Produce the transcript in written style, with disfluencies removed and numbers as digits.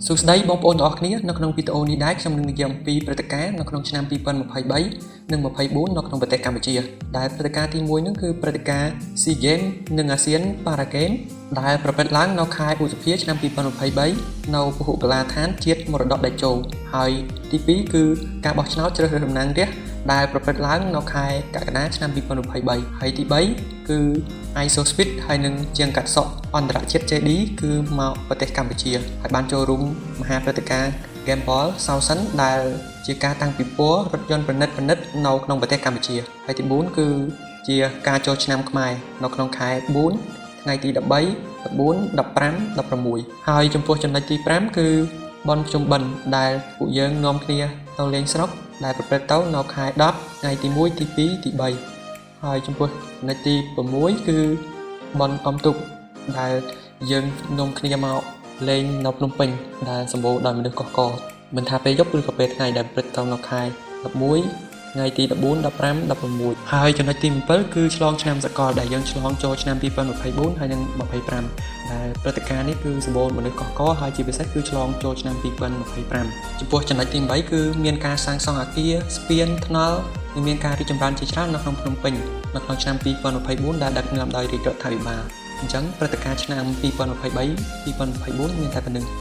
សួស្តីបងប្អូនទាំងអស់គ្នានៅក្នុងវីដេអូនេះដែរខ្ញុំនឹងនិយាយអំពីព្រឹត្តិការណ៍នៅក្នុងឆ្នាំ2023និង24នៅក្នុងប្រទេសកម្ពុជាដែលព្រឹត្តិការណ៍ទី1នោះគឺព្រឹត្តិការណ៍ SEA Games និង ASEAN Para Games ដែលប្រព្រឹត្តឡើងនៅខែឧសភាឆ្នាំ2023នៅពហុកីឡដ្ឋានជាតិមរតកតេជោហើយទី2គឺការបោះឆ្នោតជ្រើសរើសតំណាងរាស្ត្រដែលប្រព្រឹត្តឡើងនៅខែកក្កដាឆ្នាំ2023ហើយទី3គឺ ISO Speed ហើយនឹងជាងកាត់សក់អន្តរជាតិ JD គឺមកប្រទេសកម្ពុជាហើយបានចូលរួមមហាព្រឹត្តិការណ៍ Game Ball Southern ដែលជាការតាំងពិព័រណ៍រថយន្តប្រណិតនៅក្នុងប្រទេសកម្ពុជាហើយទី4គឺជាការចូលឆ្នាំខ្មែរនៅក្នុងខែ4ថ្ងៃទី13 14 15 16ហើយចំពោះចំណុចទី5គឺបនជុំបិណ្ឌដែលពួកយើងនាំគ្នាទៅលេងស្រុកដែលប្រព្រឹត្តទៅនៅខែ10ថ្ងៃទី1ទី2ទី3ហើយចំពោះចំណុចទី6គឺបនអំទុកដែលយើងនាំគ្នាមកលេងនៅភ្នំពេញដែលសម្បូរដោយមនុស្សកុះករមិនថាពេលយប់ឬក៏ពេលថ្ងៃដែលប្រព្រឹត្តទៅនៅខែ11ថ្ងៃទី14 15 16ហើយចំណុចទី7គឺឆ្លងឆ្នាំសកលដែលយើងឆ្លងចូលឆ្នាំ2024ហើយនិង25ដែលព្រឹត្តិការណ៍នេះគឺសម្បូរមនុស្សកុះករហើយជាពិសេសគឺឆ្លងចូលឆ្នាំ2025ចំពោះចំណុចទី8គឺមានការសាងសង់អគារស្ពានថ្នល់និងមានការរីកចម្រើនជាច្រើននៅក្នុងភ្នំពេញនៅក្នុងឆ្នាំ2024ដែលដឹកនាំដោយរាជរដ្ឋាភិបាលអញ្ចឹងព្រឹត្តិការណ៍ឆ្នាំ2023 2024មានតែប៉ុណ្្នឹង